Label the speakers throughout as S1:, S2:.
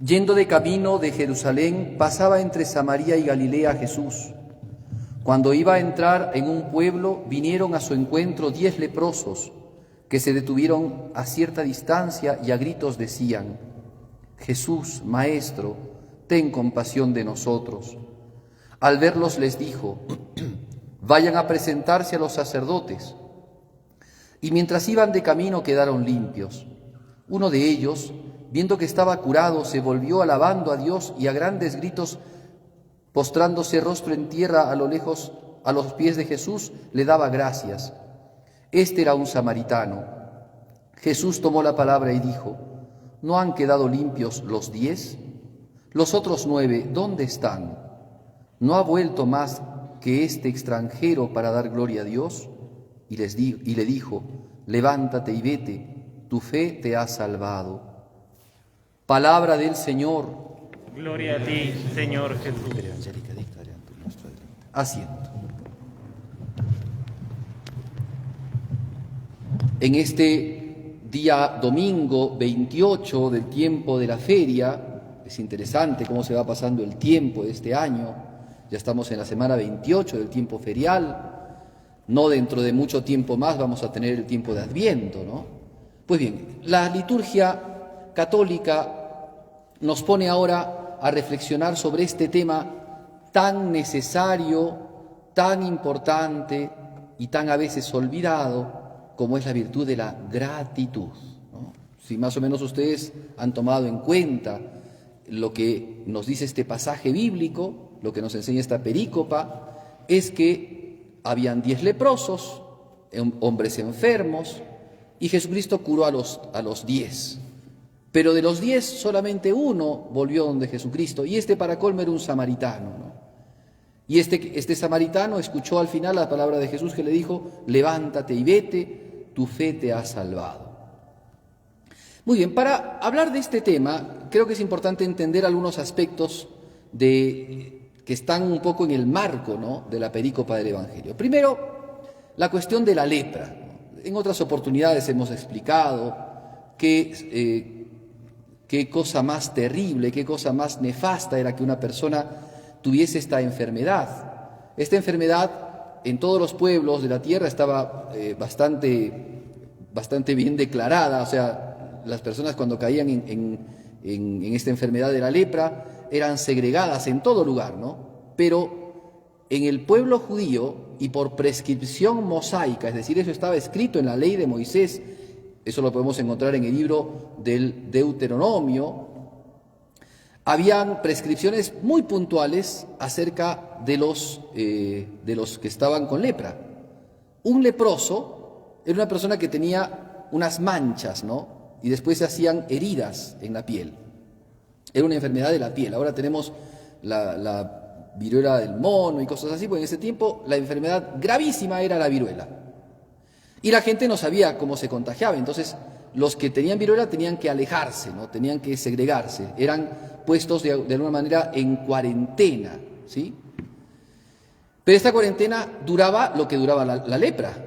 S1: Yendo de camino de Jerusalén, pasaba entre Samaria y Galilea Jesús. Cuando iba a entrar en un pueblo, vinieron a su encuentro 10 leprosos, que se detuvieron a cierta distancia y a gritos decían: Jesús, Maestro, ten compasión de nosotros. Al verlos les dijo: vayan a presentarse a los sacerdotes. Y mientras iban de camino quedaron limpios. Uno de ellos, viendo que estaba curado, se volvió alabando a Dios y a grandes gritos, postrándose rostro en tierra a lo lejos, a los pies de Jesús, le daba gracias. Este era un samaritano. Jesús tomó la palabra y dijo: ¿no han quedado limpios los 10? Los otros 9, ¿dónde están? ¿No ha vuelto más que este extranjero para dar gloria a Dios? Y le dijo: levántate y vete, tu fe te ha salvado. Palabra del Señor.
S2: Gloria a ti, Señor Jesús.
S1: Asiento. En este día domingo 28 del tiempo de la feria, es interesante cómo se va pasando el tiempo de este año. Ya estamos en la semana 28 del tiempo ferial. No dentro de mucho tiempo más vamos a tener el tiempo de Adviento, ¿no? Pues bien, la liturgia católica nos pone ahora a reflexionar sobre este tema tan necesario, tan importante y tan a veces olvidado como es la virtud de la gratitud, ¿no? Si más o menos ustedes han tomado en cuenta lo que nos dice este pasaje bíblico, lo que nos enseña esta perícopa, es que habían 10 leprosos, hombres enfermos, y Jesucristo curó a los 10. Pero de los 10, solamente uno volvió donde Jesucristo, y para colmo era un samaritano, ¿no? Y este samaritano escuchó al final la palabra de Jesús que le dijo: levántate y vete, tu fe te ha salvado. Muy bien, para hablar de este tema, creo que es importante entender algunos aspectos que están un poco en el marco, ¿no?, de la perícopa del Evangelio. Primero, la cuestión de la lepra. En otras oportunidades hemos explicado qué cosa más terrible, qué cosa más nefasta era que una persona tuviese esta enfermedad. Esta enfermedad en todos los pueblos de la tierra estaba bastante bien declarada. O sea, las personas cuando caían en esta enfermedad de la lepra eran segregadas en todo lugar, ¿no? Pero en el pueblo judío, y por prescripción mosaica, es decir, eso estaba escrito en la ley de Moisés, eso lo podemos encontrar en el libro del Deuteronomio, habían prescripciones muy puntuales acerca de los que estaban con lepra. Un leproso era una persona que tenía unas manchas, ¿no?, y después se hacían heridas en la piel. Era una enfermedad de la piel. Ahora tenemos la viruela del mono y cosas así, porque en ese tiempo la enfermedad gravísima era la viruela. Y la gente no sabía cómo se contagiaba. Entonces, los que tenían viruela tenían que alejarse, ¿no?, tenían que segregarse. Eran puestos de alguna manera en cuarentena, ¿sí? Pero esta cuarentena duraba lo que duraba la lepra.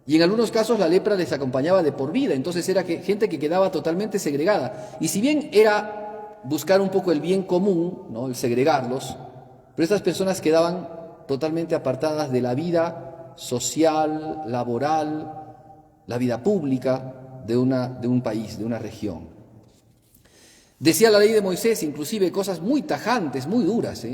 S1: Y en algunos casos la lepra les acompañaba de por vida. Entonces era gente que quedaba totalmente segregada. Y si bien era buscar un poco el bien común, ¿no?, el segregarlos, pero estas personas quedaban totalmente apartadas de la vida social, laboral, la vida pública de un país, de una región. Decía la ley de Moisés, inclusive, cosas muy tajantes, muy duras,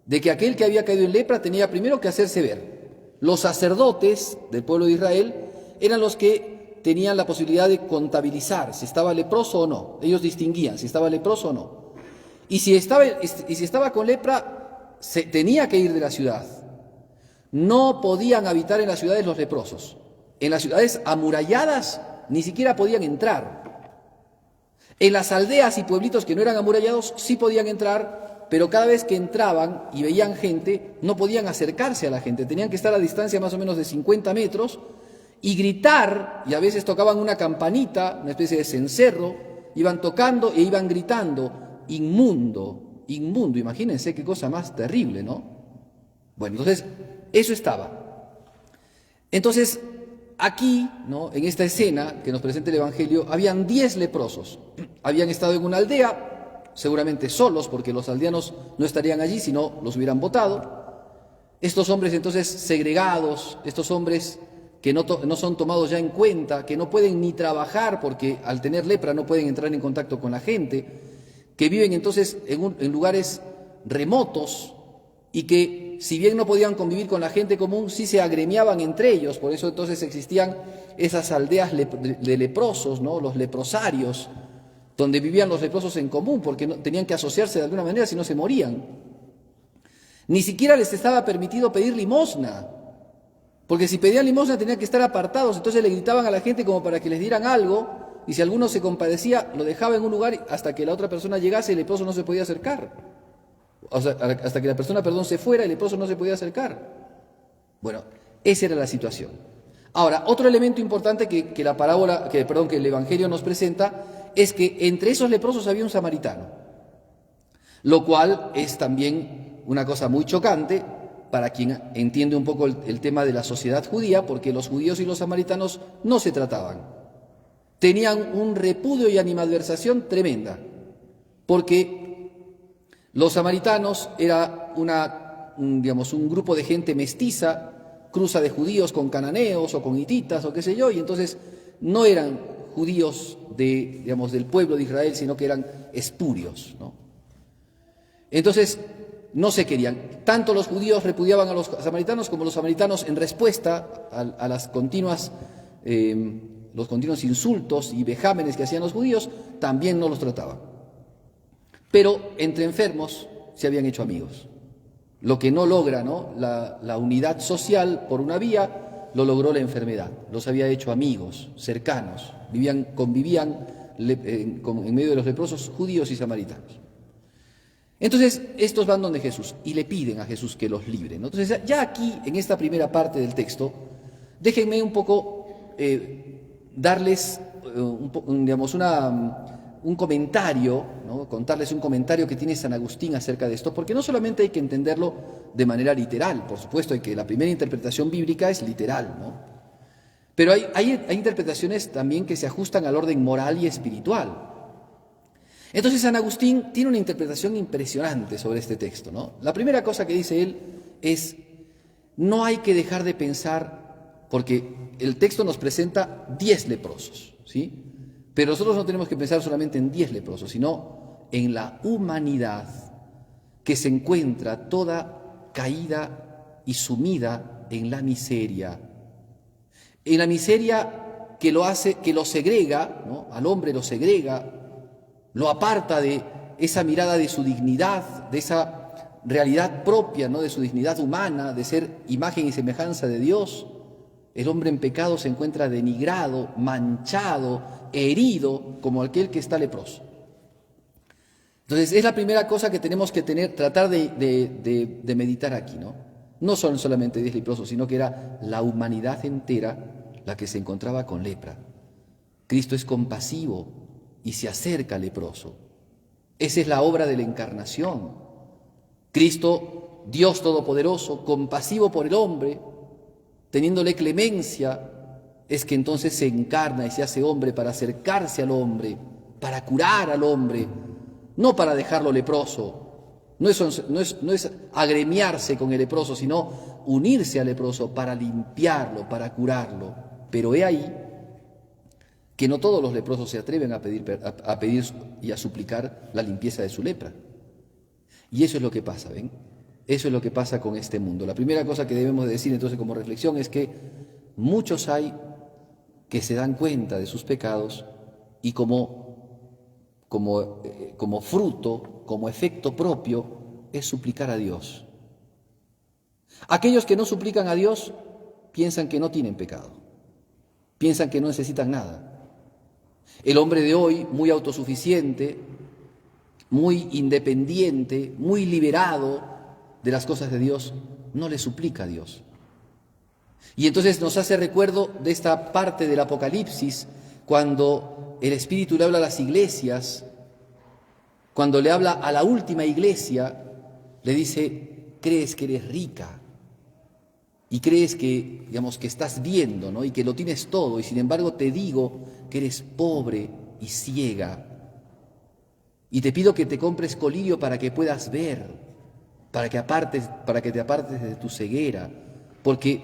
S1: de que aquel que había caído en lepra tenía primero que hacerse ver. Los sacerdotes del pueblo de Israel eran los que tenían la posibilidad de contabilizar si estaba leproso o no. Ellos distinguían si estaba leproso o no. Y si estaba con lepra, se tenía que ir de la ciudad. No podían habitar en las ciudades los leprosos. En las ciudades amuralladas ni siquiera podían entrar. En las aldeas y pueblitos que no eran amurallados sí podían entrar, pero cada vez que entraban y veían gente, no podían acercarse a la gente. Tenían que estar a distancia más o menos de 50 metros y gritar, y a veces tocaban una campanita, una especie de cencerro, iban tocando e iban gritando: inmundo, inmundo. Imagínense qué cosa más terrible, ¿no? Bueno, entonces, eso estaba. Entonces, aquí, ¿no?, en esta escena que nos presenta el Evangelio, habían 10 leprosos. Habían estado en una aldea seguramente solos, porque los aldeanos no estarían allí, sino los hubieran botado. Estos hombres entonces segregados, estos hombres que no son tomados ya en cuenta, que no pueden ni trabajar porque al tener lepra no pueden entrar en contacto con la gente, que viven entonces en lugares remotos y que si bien no podían convivir con la gente común, sí se agremiaban entre ellos. Por eso entonces existían esas aldeas de leprosos, ¿no? Los leprosarios, donde vivían los leprosos en común, porque tenían que asociarse de alguna manera, si no se morían. Ni siquiera les estaba permitido pedir limosna, porque si pedían limosna tenían que estar apartados, entonces le gritaban a la gente como para que les dieran algo, y si alguno se compadecía, lo dejaba en un lugar hasta que la otra persona llegase y el leproso no se podía acercar. O sea, hasta que la persona, se fuera y el leproso no se podía acercar. Bueno, esa era la situación. Ahora, otro elemento importante que el Evangelio nos presenta es que entre esos leprosos había un samaritano, lo cual es también una cosa muy chocante para quien entiende un poco el tema de la sociedad judía, porque los judíos y los samaritanos no se trataban. Tenían un repudio y animadversación tremenda, porque los samaritanos era un grupo de gente mestiza, cruza de judíos con cananeos o con hititas o qué sé yo, y entonces no eran judíos del pueblo de Israel, sino que eran espurios, ¿no? Entonces no se querían. Tanto los judíos repudiaban a los samaritanos como los samaritanos, en respuesta a las los continuos insultos y vejámenes que hacían los judíos, también no los trataban. Pero entre enfermos se habían hecho amigos. Lo que no logra, ¿no?, la unidad social por una vía, lo logró la enfermedad. Los había hecho amigos, cercanos, convivían en medio de los leprosos judíos y samaritanos. Entonces, estos van donde Jesús y le piden a Jesús que los libre, ¿no? Entonces, ya aquí, en esta primera parte del texto, déjenme un poco darles un comentario, ¿no?, contarles un comentario que tiene San Agustín acerca de esto, porque no solamente hay que entenderlo de manera literal, por supuesto, hay que la primera interpretación bíblica es literal, ¿no? Pero hay interpretaciones también que se ajustan al orden moral y espiritual. Entonces San Agustín tiene una interpretación impresionante sobre este texto, ¿no? La primera cosa que dice él es: no hay que dejar de pensar, porque el texto nos presenta 10 leprosos, ¿sí? Pero nosotros no tenemos que pensar solamente en 10 leprosos, sino en la humanidad que se encuentra toda caída y sumida en la miseria. En la miseria que lo segrega, ¿no?, al hombre lo segrega, lo aparta de esa mirada de su dignidad, de esa realidad propia, ¿no?, de su dignidad humana, de ser imagen y semejanza de Dios. El hombre en pecado se encuentra denigrado, manchado, herido, como aquel que está leproso. Entonces, es la primera cosa que tenemos que tratar de meditar aquí, ¿no? No son solamente 10 leprosos, sino que era la humanidad entera la que se encontraba con lepra. Cristo es compasivo y se acerca al leproso. Esa es la obra de la encarnación. Cristo, Dios Todopoderoso, compasivo por el hombre, teniéndole clemencia, es que entonces se encarna y se hace hombre para acercarse al hombre, para curar al hombre, no para dejarlo leproso. No es agremiarse con el leproso, sino unirse al leproso para limpiarlo, para curarlo. Pero he ahí que no todos los leprosos se atreven a pedir y a suplicar la limpieza de su lepra. Y eso es lo que pasa, ¿ven? Eso es lo que pasa con este mundo. La primera cosa que debemos decir entonces como reflexión es que muchos hay que se dan cuenta de sus pecados y como fruto, como efecto propio, es suplicar a Dios. Aquellos que no suplican a Dios piensan que no tienen pecado, piensan que no necesitan nada. El hombre de hoy, muy autosuficiente, muy independiente, muy liberado de las cosas de Dios, no le suplica a Dios. Y entonces nos hace recuerdo de esta parte del Apocalipsis, cuando el Espíritu le habla a las iglesias, cuando le habla a la última iglesia, le dice: crees que eres rica y crees que, que estás viendo, ¿no?, y que lo tienes todo, y sin embargo te digo que eres pobre y ciega. Y te pido que te compres colirio para que puedas ver, para que te apartes de tu ceguera, porque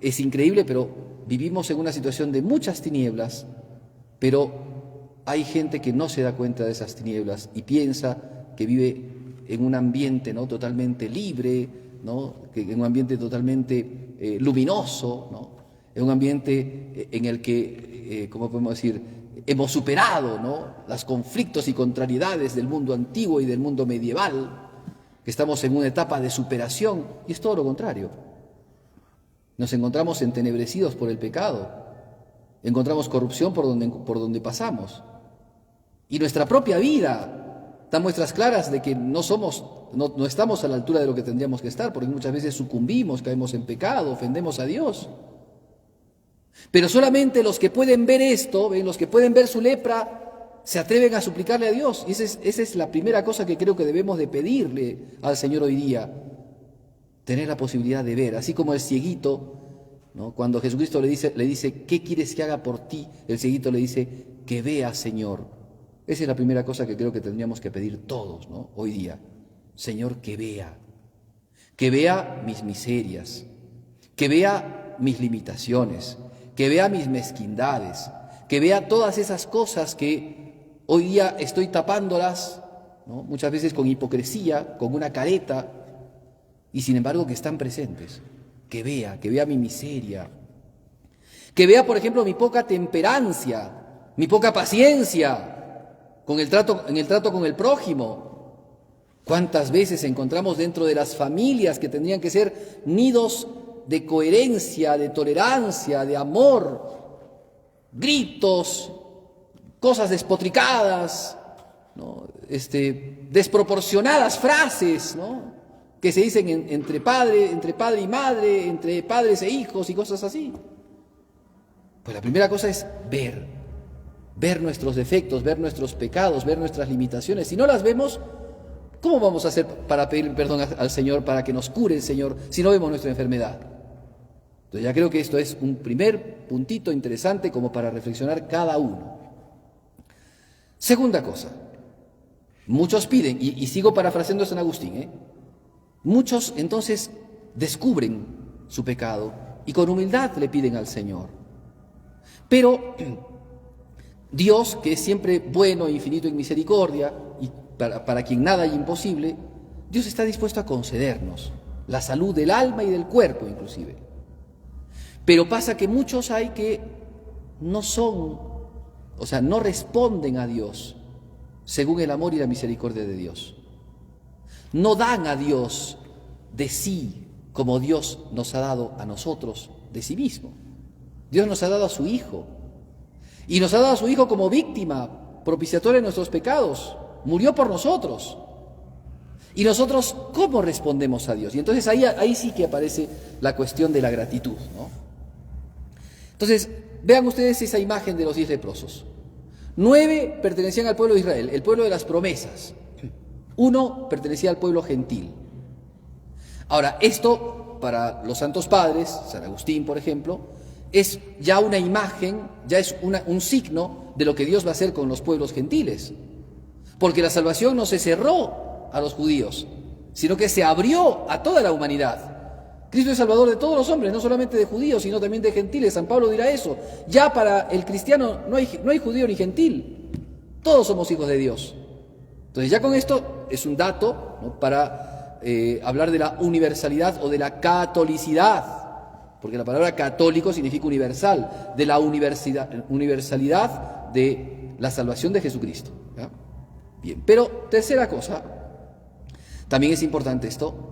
S1: es increíble, pero vivimos en una situación de muchas tinieblas, pero hay gente que no se da cuenta de esas tinieblas y piensa que vive en un ambiente, ¿no?, totalmente libre, ¿no?, en un ambiente totalmente luminoso, ¿no?, en un ambiente en el que, ¿cómo podemos decir?, hemos superado, ¿no?, los conflictos y contrariedades del mundo antiguo y del mundo medieval, que estamos en una etapa de superación, y es todo lo contrario. Nos encontramos entenebrecidos por el pecado, encontramos corrupción por donde pasamos, y nuestra propia vida da muestras claras de que no estamos a la altura de lo que tendríamos que estar, porque muchas veces sucumbimos, caemos en pecado, ofendemos a Dios. Pero solamente los que pueden ver esto, los que pueden ver su lepra, se atreven a suplicarle a Dios. Y esa es la primera cosa que creo que debemos de pedirle al Señor hoy día, tener la posibilidad de ver. Así como el cieguito, ¿no?, cuando Jesucristo le dice, ¿qué quieres que haga por ti? El cieguito le dice, que vea, Señor. Esa es la primera cosa que creo que tendríamos que pedir todos, ¿no?, hoy día. Señor, que vea mis miserias, que vea mis limitaciones, que vea mis mezquindades, que vea todas esas cosas que hoy día estoy tapándolas, ¿no?, muchas veces con hipocresía, con una careta, y sin embargo que están presentes. Que vea mi miseria, que vea, por ejemplo, mi poca temperancia, mi poca paciencia en el trato con el prójimo. ¿Cuántas veces encontramos dentro de las familias que tendrían que ser nidos de coherencia, de tolerancia, de amor, gritos, cosas despotricadas, ¿no?, desproporcionadas frases, ¿no?, que se dicen entre padre y madre, entre padres e hijos y cosas así? Pues la primera cosa es ver nuestros defectos, ver nuestros pecados, ver nuestras limitaciones. Si no las vemos, ¿cómo vamos a hacer para pedir perdón al Señor, para que nos cure el Señor, si no vemos nuestra enfermedad? Entonces ya creo que esto es un primer puntito interesante como para reflexionar cada uno. Segunda cosa, muchos piden, y sigo parafraseando a San Agustín, muchos entonces descubren su pecado y con humildad le piden al Señor. Pero Dios, que es siempre bueno e infinito en misericordia, y para quien nada hay imposible, Dios está dispuesto a concedernos la salud del alma y del cuerpo inclusive. Pero pasa que muchos hay que no responden a Dios según el amor y la misericordia de Dios. No dan a Dios de sí como Dios nos ha dado a nosotros de sí mismo. Dios nos ha dado a su Hijo. Y nos ha dado a su Hijo como víctima propiciatoria de nuestros pecados. Murió por nosotros. Y nosotros, ¿cómo respondemos a Dios? Y entonces ahí sí que aparece la cuestión de la gratitud, ¿no? Entonces, vean ustedes esa imagen de los 10 leprosos. 9 pertenecían al pueblo de Israel, el pueblo de las promesas. 1 pertenecía al pueblo gentil. Ahora, esto para los santos padres, San Agustín, por ejemplo, es ya una imagen, ya es un signo de lo que Dios va a hacer con los pueblos gentiles. Porque la salvación no se cerró a los judíos, sino que se abrió a toda la humanidad. Cristo es Salvador de todos los hombres, no solamente de judíos, sino también de gentiles. San Pablo dirá eso. Ya para el cristiano no hay judío ni gentil. Todos somos hijos de Dios. Entonces ya con esto es un dato, ¿no?, para hablar de la universalidad o de la catolicidad, porque la palabra católico significa universal, de la universalidad de la salvación de Jesucristo, ¿ya? Bien, pero tercera cosa, también es importante esto,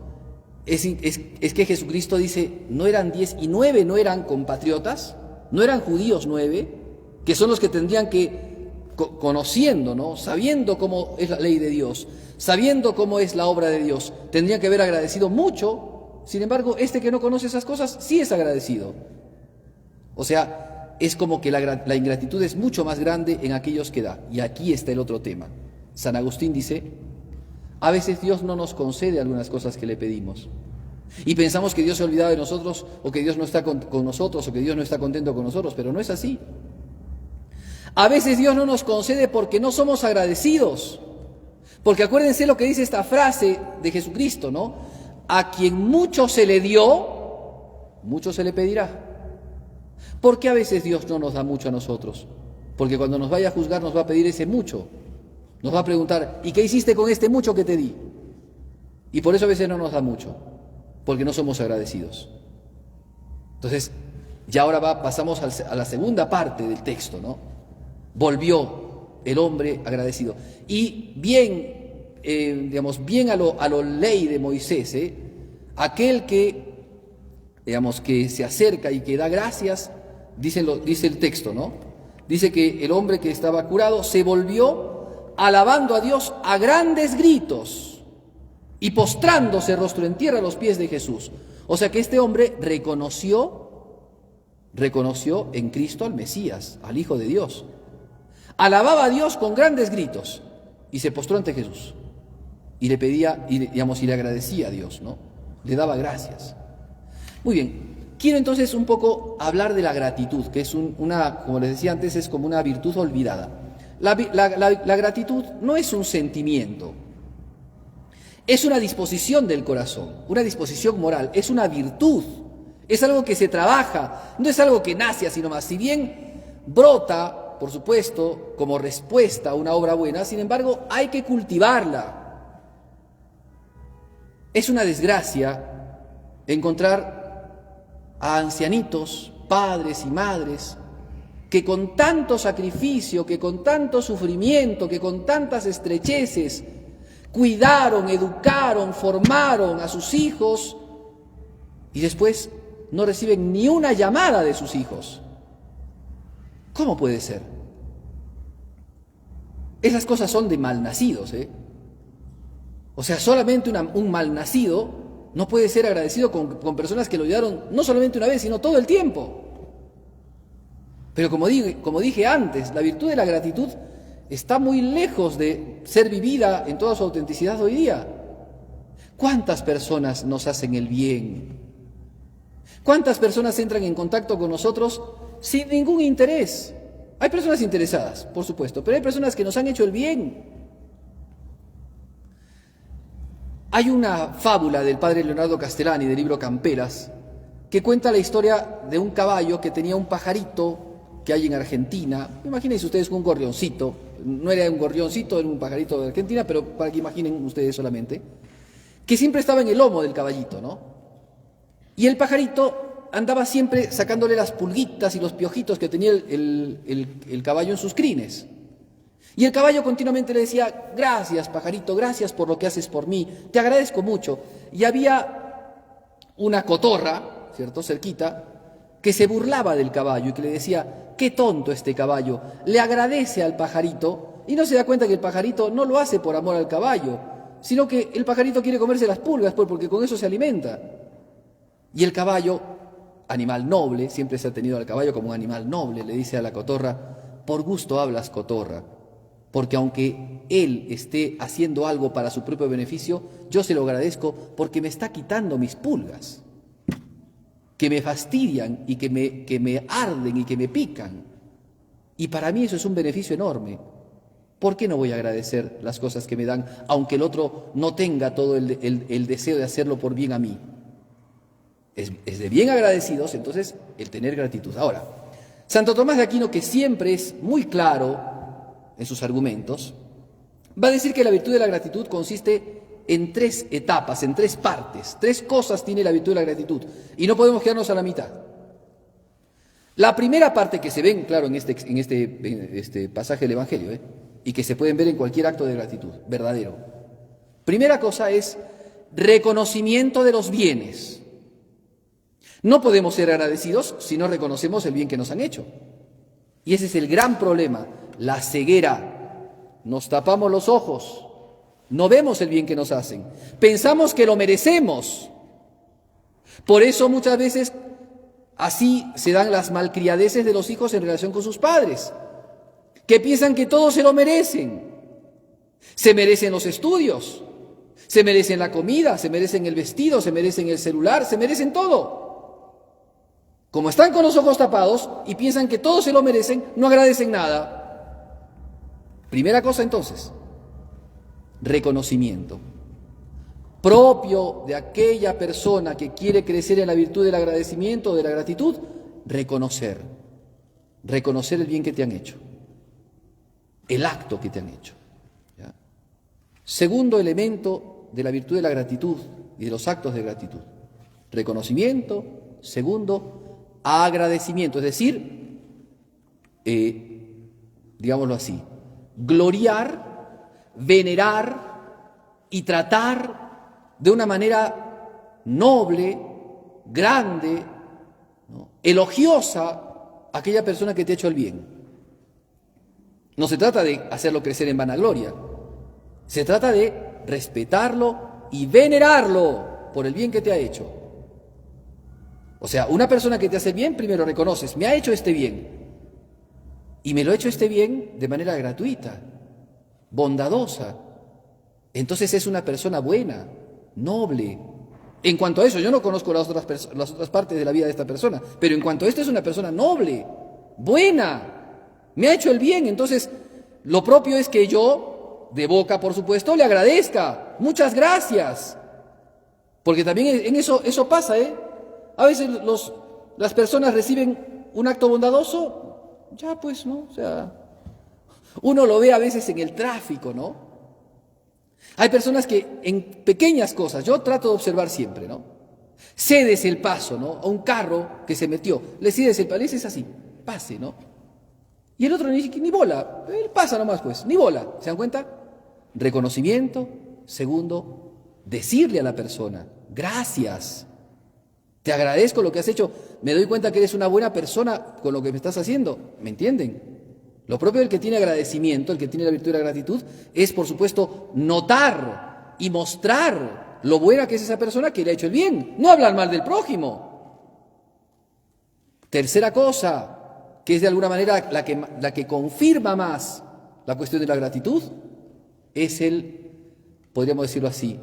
S1: es que Jesucristo dice, no eran 10 y 9 no eran compatriotas, no eran judíos 9, que son los que tendrían que, conociendo, ¿no?, sabiendo cómo es la ley de Dios, sabiendo cómo es la obra de Dios, tendrían que haber agradecido mucho. Sin embargo, este que no conoce esas cosas sí es agradecido. O sea, es como que la ingratitud es mucho más grande en aquellos que da. Y aquí está el otro tema. San Agustín dice, a veces Dios no nos concede algunas cosas que le pedimos. Y pensamos que Dios se ha olvidado de nosotros, o que Dios no está con nosotros, o que Dios no está contento con nosotros, pero no es así. A veces Dios no nos concede porque no somos agradecidos. Porque acuérdense lo que dice esta frase de Jesucristo, ¿no? A quien mucho se le dio, mucho se le pedirá. ¿Por qué a veces Dios no nos da mucho a nosotros? Porque cuando nos vaya a juzgar nos va a pedir ese mucho. Nos va a preguntar, ¿y qué hiciste con este mucho que te di? Y por eso a veces no nos da mucho, porque no somos agradecidos. Entonces, ya ahora pasamos a la segunda parte del texto, ¿no? Volvió el hombre agradecido. Y bien, bien a lo ley de Moisés, aquel que, que se acerca y que da gracias, dice el texto, ¿no? Dice que el hombre que estaba curado se volvió alabando a Dios a grandes gritos y postrándose rostro en tierra a los pies de Jesús. O sea que este hombre reconoció en Cristo al Mesías, al Hijo de Dios. Alababa a Dios con grandes gritos y se postró ante Jesús. Y le pedía, y le agradecía a Dios, ¿no? Le daba gracias. Muy bien. Quiero entonces un poco hablar de la gratitud, que es como les decía antes, es como una virtud olvidada. La gratitud no es un sentimiento, es una disposición del corazón, una disposición moral, es una virtud, es algo que se trabaja, no es algo que nace así nomás. Si bien brota, por supuesto, como respuesta a una obra buena, sin embargo, hay que cultivarla. Es una desgracia encontrar a ancianitos, padres y madres, que con tanto sacrificio, que con tanto sufrimiento, que con tantas estrecheces, cuidaron, educaron, formaron a sus hijos y después no reciben ni una llamada de sus hijos. ¿Cómo puede ser? Esas cosas son de malnacidos, O sea, solamente un malnacido no puede ser agradecido con personas que lo ayudaron no solamente una vez, sino todo el tiempo. Pero como dije antes, la virtud de la gratitud está muy lejos de ser vivida en toda su autenticidad hoy día. ¿Cuántas personas nos hacen el bien? ¿Cuántas personas entran en contacto con nosotros sin ningún interés? Hay personas interesadas, por supuesto, pero hay personas que nos han hecho el bien. Hay una fábula del padre Leonardo Castellani del libro Camperas que cuenta la historia de un caballo que tenía un pajarito que hay en Argentina. Imagínense ustedes un gorrioncito, no era un gorrioncito, era un pajarito de Argentina, pero para que imaginen ustedes solamente, que siempre estaba en el lomo del caballito, ¿no? Y el pajarito andaba siempre sacándole las pulguitas y los piojitos que tenía el caballo en sus crines. Y el caballo continuamente le decía, gracias pajarito, gracias por lo que haces por mí, te agradezco mucho. Y había una cotorra, ¿cierto?, cerquita, que se burlaba del caballo y que le decía, qué tonto este caballo, le agradece al pajarito y no se da cuenta que el pajarito no lo hace por amor al caballo, sino que el pajarito quiere comerse las pulgas, pues, porque con eso se alimenta. Y el caballo, animal noble, siempre se ha tenido al caballo como un animal noble, le dice a la cotorra, por gusto hablas, cotorra. Porque aunque él esté haciendo algo para su propio beneficio, yo se lo agradezco porque me está quitando mis pulgas, que me fastidian y que me arden y que me pican. Y para mí eso es un beneficio enorme. ¿Por qué no voy a agradecer las cosas que me dan, aunque el otro no tenga todo el deseo de hacerlo por bien a mí? Es de bien agradecidos, entonces, el tener gratitud. Ahora, Santo Tomás de Aquino, que siempre es muy claro en sus argumentos, va a decir que la virtud de la gratitud consiste en 3 etapas, en 3 partes. 3 cosas tiene la virtud de la gratitud y no podemos quedarnos a la mitad. La primera parte que se ven, claro, en este pasaje del Evangelio, y que se pueden ver en cualquier acto de gratitud verdadero. Primera cosa es reconocimiento de los bienes. No podemos ser agradecidos si no reconocemos el bien que nos han hecho. Y ese es el gran problema. La ceguera, nos tapamos los ojos, no vemos el bien que nos hacen, pensamos que lo merecemos. Por eso muchas veces así se dan las malcriadeces de los hijos en relación con sus padres, que piensan que todos se lo merecen. Se merecen los estudios, se merecen la comida, se merecen el vestido, se merecen el celular, se merecen todo. Como están con los ojos tapados y piensan que todos se lo merecen, no agradecen nada. Primera cosa entonces, reconocimiento. Propio de aquella persona que quiere crecer en la virtud del agradecimiento o de la gratitud, reconocer el bien que te han hecho, el acto que te han hecho. ¿Ya? Segundo elemento de la virtud de la gratitud y de los actos de gratitud, reconocimiento. Segundo, agradecimiento, es decir, digámoslo así, gloriar, venerar y tratar de una manera noble, grande, ¿no?, elogiosa a aquella persona que te ha hecho el bien. No se trata de hacerlo crecer en vanagloria, se trata de respetarlo y venerarlo por el bien que te ha hecho. O sea, una persona que te hace bien, primero reconoces, me ha hecho este bien, y me lo ha hecho este bien de manera gratuita, bondadosa. Entonces es una persona buena, noble. En cuanto a eso, yo no conozco las otras partes de la vida de esta persona, pero en cuanto a esto es una persona noble, buena, me ha hecho el bien. Entonces, lo propio es que yo, de boca por supuesto, le agradezca. Muchas gracias. Porque también en eso pasa, ¿eh? A veces las personas reciben un acto bondadoso, ya pues, ¿no? O sea, uno lo ve a veces en el tráfico, ¿no? Hay personas que en pequeñas cosas, yo trato de observar siempre, ¿no? Cedes el paso, ¿no? A un carro que se metió, le cedes el paso, le dices así, pase, ¿no? Y el otro ni bola, él pasa nomás pues, ni bola, ¿se dan cuenta? Reconocimiento. Segundo, decirle a la persona, gracias. Te agradezco lo que has hecho, me doy cuenta que eres una buena persona con lo que me estás haciendo, ¿me entienden? Lo propio del que tiene agradecimiento, el que tiene la virtud de la gratitud, es por supuesto notar y mostrar lo buena que es esa persona que le ha hecho el bien, no hablar mal del prójimo. Tercera cosa, que es de alguna manera la que confirma más la cuestión de la gratitud, es podríamos decirlo así,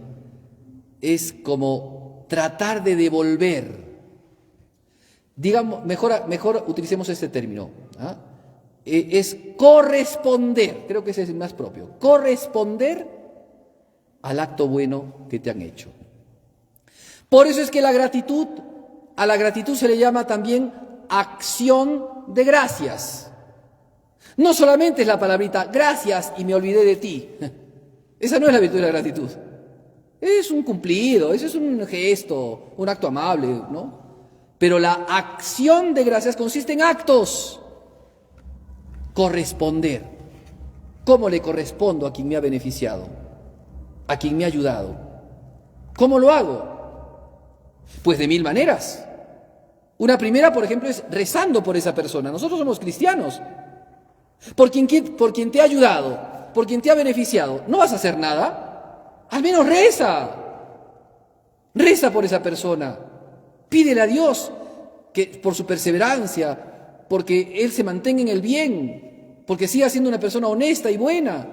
S1: es como tratar de devolver, digamos, mejor utilicemos este término, ¿ah? Es corresponder, creo que ese es el más propio, corresponder al acto bueno que te han hecho. Por eso es que a la gratitud se le llama también acción de gracias. No solamente es la palabrita gracias y me olvidé de ti, esa no es la virtud de la gratitud. Es un cumplido, eso es un gesto, un acto amable, ¿no? Pero la acción de gracias consiste en actos. Corresponder. ¿Cómo le correspondo a quien me ha beneficiado? A quien me ha ayudado. ¿Cómo lo hago? Pues de mil maneras. Una primera, por ejemplo, es rezando por esa persona. Nosotros somos cristianos. Por quien te ha ayudado, por quien te ha beneficiado, ¿no vas a hacer nada? Al menos reza. Reza por esa persona. Pídele a Dios que por su perseverancia, porque Él se mantenga en el bien, porque siga siendo una persona honesta y buena,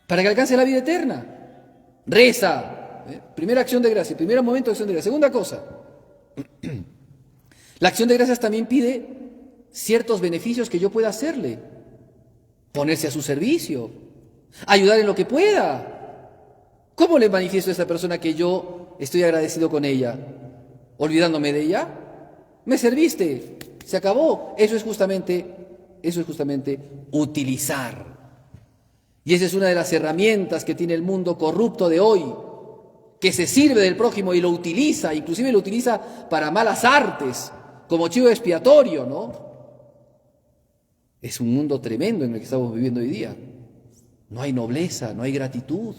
S1: para que alcance la vida eterna. Reza. Primera acción de gracia, primer momento de acción de gracia. Segunda cosa, la acción de gracias también pide ciertos beneficios que yo pueda hacerle. Ponerse a su servicio, ayudar en lo que pueda. ¿Cómo le manifiesto a esa persona que yo estoy agradecido con ella? ¿Olvidándome de ella? Me serviste, se acabó. Eso es justamente utilizar. Y esa es una de las herramientas que tiene el mundo corrupto de hoy, que se sirve del prójimo y lo utiliza, inclusive lo utiliza para malas artes, como chivo expiatorio, ¿no? Es un mundo tremendo en el que estamos viviendo hoy día. No hay nobleza, no hay gratitud.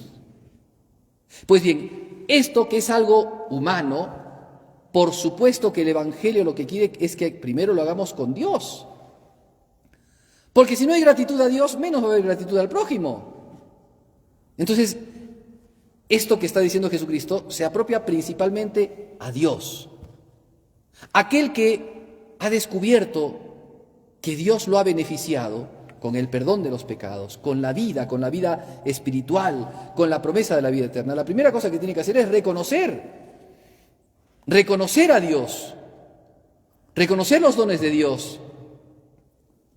S1: Pues bien, esto que es algo humano, por supuesto que el Evangelio lo que quiere es que primero lo hagamos con Dios. Porque si no hay gratitud a Dios, menos va a haber gratitud al prójimo. Entonces, esto que está diciendo Jesucristo se apropia principalmente a Dios. Aquel que ha descubierto que Dios lo ha beneficiado con el perdón de los pecados, con la vida espiritual, con la promesa de la vida eterna. La primera cosa que tiene que hacer es reconocer a Dios, reconocer los dones de Dios.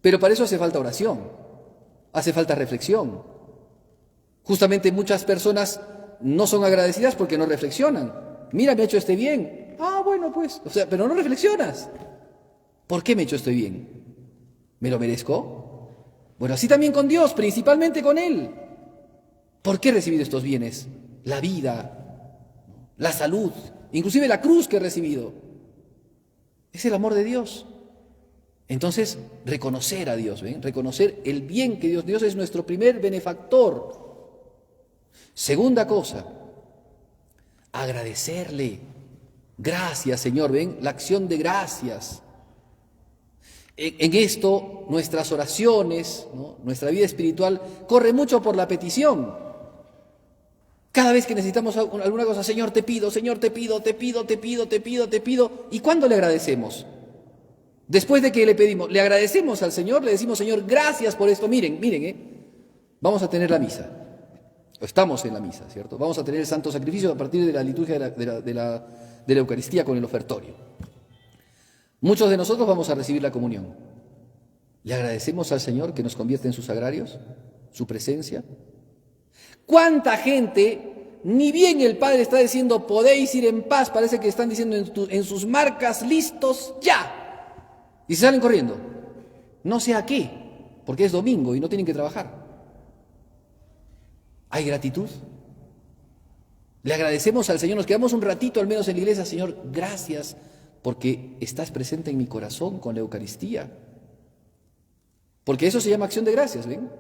S1: Pero para eso hace falta oración, hace falta reflexión. Justamente muchas personas no son agradecidas porque no reflexionan. Mira, me ha hecho este bien. Ah, bueno, pues, pero no reflexionas. ¿Por qué me ha hecho este bien? ¿Me lo merezco? Bueno, así también con Dios, principalmente con Él. ¿Por qué he recibido estos bienes? La vida, la salud, inclusive la cruz que he recibido. Es el amor de Dios. Entonces, reconocer a Dios, ¿ven? Reconocer el bien que Dios es nuestro primer benefactor. Segunda cosa, agradecerle. Gracias, Señor, ¿ven? La acción de gracias. En esto, nuestras oraciones, ¿no? Nuestra vida espiritual corre mucho por la petición. Cada vez que necesitamos alguna cosa, Señor, te pido, Señor, te pido, te pido, te pido, te pido, te pido. ¿Y cuándo le agradecemos? Después de que le pedimos, le agradecemos al Señor, le decimos, Señor, gracias por esto. Miren, vamos a tener la misa. Estamos en la misa, ¿cierto? Vamos a tener el santo sacrificio a partir de la liturgia de la Eucaristía con el ofertorio. Muchos de nosotros vamos a recibir la comunión. ¿Le agradecemos al Señor que nos convierte en sus sagrarios? ¿Su presencia? ¿Cuánta gente, ni bien el Padre está diciendo podéis ir en paz, parece que están diciendo en sus marcas listos ya? Y se salen corriendo. No sé a qué, porque es domingo y no tienen que trabajar. ¿Hay gratitud? Le agradecemos al Señor, nos quedamos un ratito al menos en la iglesia, Señor, gracias porque estás presente en mi corazón con la Eucaristía. Porque eso se llama acción de gracias, ¿ven?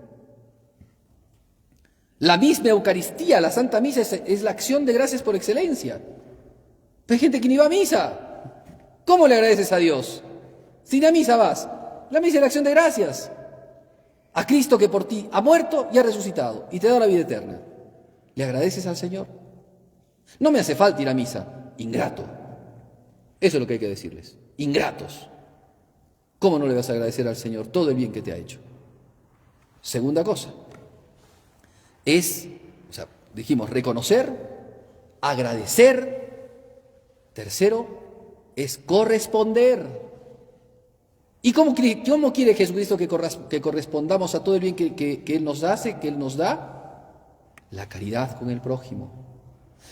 S1: La misma Eucaristía, la Santa Misa es la acción de gracias por excelencia. Pero hay gente que ni va a misa. ¿Cómo le agradeces a Dios? Si ni a misa vas. La misa es la acción de gracias. A Cristo que por ti ha muerto y ha resucitado y te ha dado la vida eterna. ¿Le agradeces al Señor? No me hace falta ir a misa. Ingrato. Eso es lo que hay que decirles. Ingratos. ¿Cómo no le vas a agradecer al Señor todo el bien que te ha hecho? Segunda cosa. Dijimos, reconocer, agradecer. Tercero, es corresponder. ¿Y cómo quiere Jesucristo que correspondamos a todo el bien que Él nos hace, que Él nos da? La caridad con el prójimo,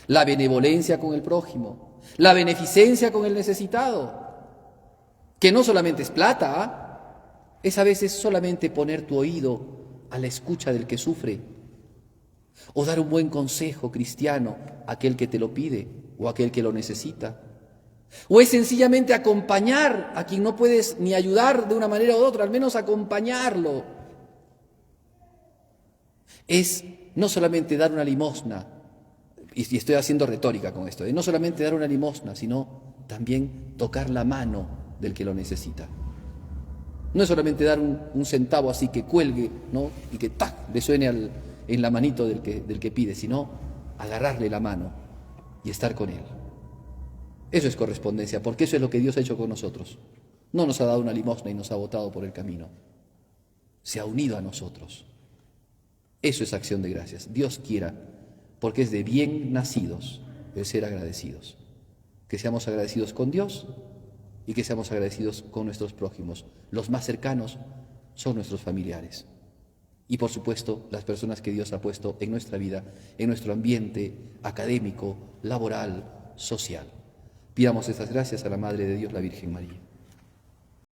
S1: la benevolencia con el prójimo, la beneficencia con el necesitado, que no solamente es plata, es a veces solamente poner tu oído a la escucha del que sufre, o dar un buen consejo cristiano a aquel que te lo pide o a aquel que lo necesita. O es sencillamente acompañar a quien no puedes ni ayudar de una manera u otra, al menos acompañarlo. Es no solamente dar una limosna, y estoy haciendo retórica con esto, no solamente dar una limosna, sino también tocar la mano del que lo necesita. No es solamente dar un centavo así que cuelgue, ¿no? Y que ¡tac! Le suene en la manito del que pide, sino agarrarle la mano y estar con él. Eso es correspondencia, porque eso es lo que Dios ha hecho con nosotros. No nos ha dado una limosna y nos ha botado por el camino. Se ha unido a nosotros. Eso es acción de gracias. Dios quiera, porque es de bien nacidos el ser agradecidos. Que seamos agradecidos con Dios y que seamos agradecidos con nuestros prójimos. Los más cercanos son nuestros familiares. Y por supuesto, las personas que Dios ha puesto en nuestra vida, en nuestro ambiente académico, laboral, social. Pidamos estas gracias a la Madre de Dios, la Virgen María.